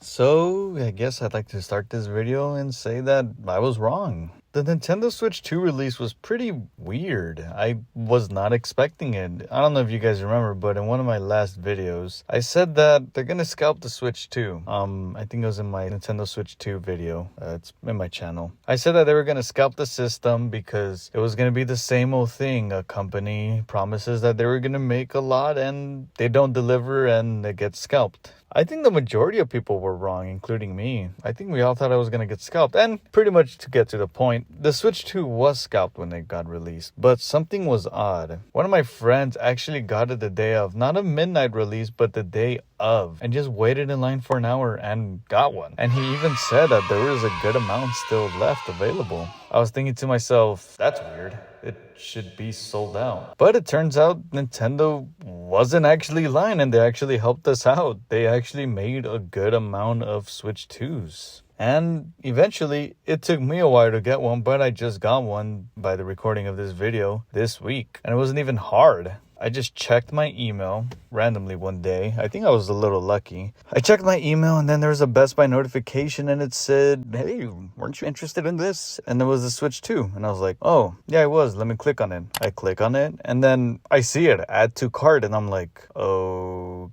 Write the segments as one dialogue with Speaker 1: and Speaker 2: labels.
Speaker 1: So, I guess I'd like to start this video and say that I was wrong. The Nintendo Switch 2 release was pretty weird. I was not expecting it. I don't know if you guys remember, but in one of my last videos, I said that they're gonna scalp the Switch 2. I think it was in my Nintendo Switch 2 video. It's in my channel. I said that they were gonna scalp the system because it was gonna be the same old thing. A company promises that they were gonna make a lot and they don't deliver and it gets scalped. I think the majority of people were wrong, including me. I think we all thought I was going to get scalped. And pretty much to get to the point, the Switch 2 was scalped when it got released. But something was odd. One of my friends actually got it the day of. Not a midnight release, but the day of. And just waited in line for an hour and got one. And he even said that there was a good amount still left available. I was thinking to myself, that's weird. It should be sold out. But it turns out Nintendo wasn't actually lying and they actually helped us out. They actually made a good amount of Switch 2s. And eventually, it took me a while to get one, but I just got one by the recording of this video this week. And it wasn't even hard. I just checked my email randomly one day. I think I was a little lucky. I checked my email and then there was a Best Buy notification and it said, hey, weren't you interested in this? And there was a Switch 2. And I was like, oh, yeah, I was. Let me click on it. I click on it and then I see it, add to cart. And I'm like, okay,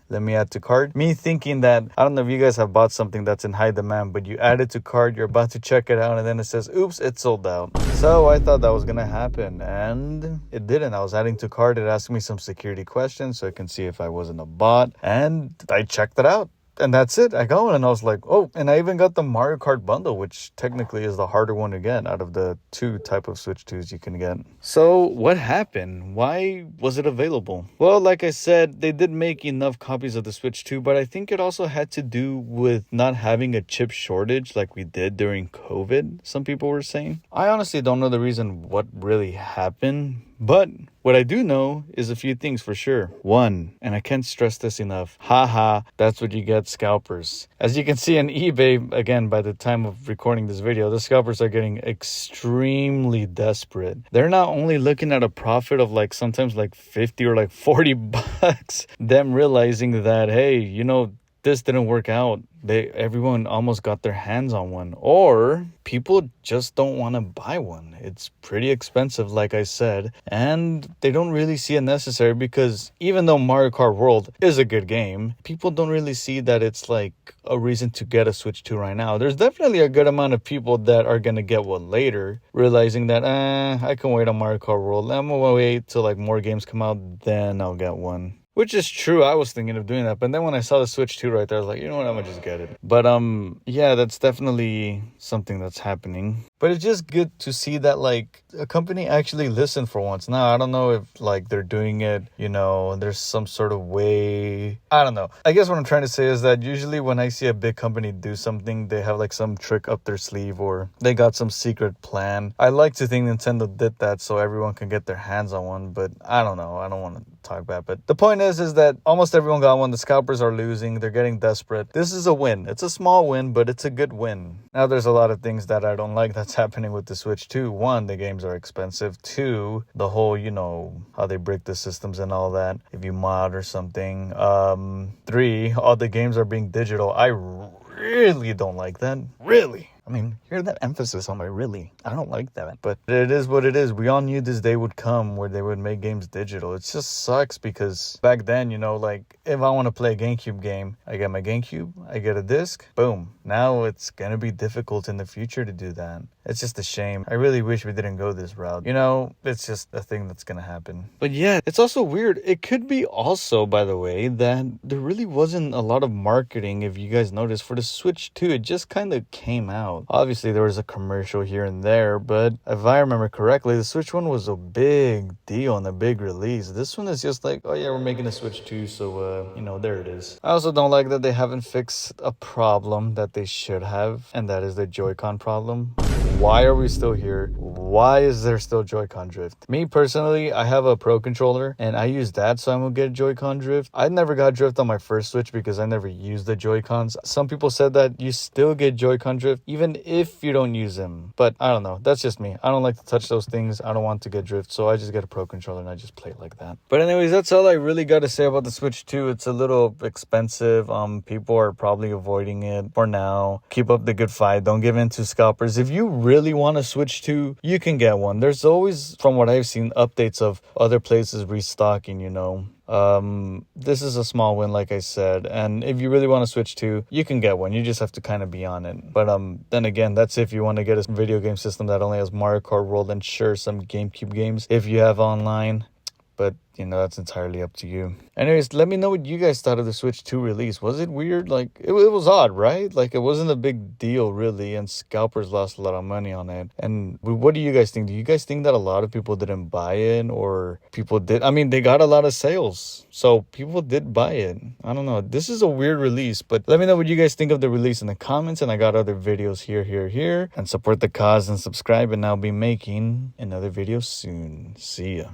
Speaker 1: let me add to cart. Me thinking that, I don't know if you guys have bought something that's in high demand, but you add it to cart, you're about to check it out, and then it says, oops, it's sold out. So I thought that was gonna happen, and it didn't. I was adding to cart, it asked me some security questions so I can see if I wasn't a bot, and I checked it out. And that's it. I got one and I was like, oh, and I even got the Mario Kart bundle, which technically is the harder one to get out of the two type of Switch 2s you can get. So what happened? Why was it available? Well, like I said, they did make enough copies of the Switch 2, but I think it also had to do with not having a chip shortage like we did during COVID, some people were saying. I honestly don't know the reason what really happened. But what I do know is a few things for sure. One, and I can't stress this enough, haha, that's what you get, scalpers. As you can see on eBay, again, by the time of recording this video, the scalpers are getting extremely desperate. They're not only looking at a profit of like sometimes like 50 or like 40 bucks, them realizing that, hey, you know, this didn't work out. Everyone almost got their hands on one, or people just don't want to buy one. It's pretty expensive, like I said, and they don't really see it necessary because even though Mario Kart World is a good game, people don't really see that it's like a reason to get a Switch 2 right now. There's definitely a good amount of people that are going to get one later, realizing that, I can wait on Mario Kart World. I'm going to wait till like more games come out, then I'll get one. Which is true. I was thinking of doing that. But then when I saw the Switch 2 right there, I was like, you know what? I'm going to just get it. But yeah, that's definitely something that's happening. But it's just good to see that, like, a company actually listened for once. Now, I don't know if, like, they're doing it, you know, there's some sort of way. I don't know. I guess what I'm trying to say is that usually when I see a big company do something, they have, like, some trick up their sleeve or they got some secret plan. I like to think Nintendo did that so everyone can get their hands on one. But I don't know. I don't want to talk bad. But the point is that almost everyone got one. The scalpers are losing. They're getting desperate. This is a win. It's a small win, but it's a good win. Now, there's a lot of things that I don't like that's happening with the Switch 2. One, the games are expensive. Two, the whole, you know, how they break the systems and all that if you mod or something. Three, all the games are being digital. I really don't like that. Really. I mean, hear that emphasis on my really. I don't like that. But it is what it is. We all knew this day would come where they would make games digital. It just sucks because back then, you know, like if I want to play a GameCube game, I get my GameCube, I get a disc, boom. Now it's going to be difficult in the future to do that. It's just a shame. I really wish we didn't go this route. You know, it's just a thing that's going to happen. But yeah, it's also weird. It could be also, by the way, that there really wasn't a lot of marketing, if you guys noticed, for the Switch 2. It just kind of came out. Obviously, there was a commercial here and there, but if I remember correctly, the Switch 1 was a big deal and a big release. This one is just like, oh yeah, we're making a Switch 2, so, you know, there it is. I also don't like that they haven't fixed a problem that they should have, and that is the Joy-Con problem. Why are we still here? Why is there still Joy-Con drift? Me personally, I have a Pro controller and I use that so I won't get Joy-Con drift. I never got drift on my first Switch because I never used the Joy-Cons. Some people said that you still get Joy-Con drift even if you don't use them. But I don't know. That's just me. I don't like to touch those things. I don't want to get drift. So I just get a Pro controller and I just play it like that. But anyways, that's all I really got to say about the Switch 2. It's a little expensive. People are probably avoiding it for now. Keep up the good fight. Don't give in to scalpers. If you really want to Switch 2, you can get one. There's always, from what I've seen, updates of other places restocking, you know. This is a small win, like I said, and if you really want to Switch 2, you can get one. You just have to kind of be on it. But then again, that's if you want to get a video game system that only has Mario Kart World and sure, some GameCube games if you have online. But, you know, that's entirely up to you. Anyways, let me know what you guys thought of the Switch 2 release. Was it weird? Like, it was odd, right? Like, it wasn't a big deal, really, and scalpers lost a lot of money on it. And what do you guys think? Do you guys think that a lot of people didn't buy it, or people did? I mean, they got a lot of sales, so people did buy it. I don't know. This is a weird release, but let me know what you guys think of the release in the comments, and I got other videos here. And support the cause and subscribe, and I'll be making another video soon. See ya.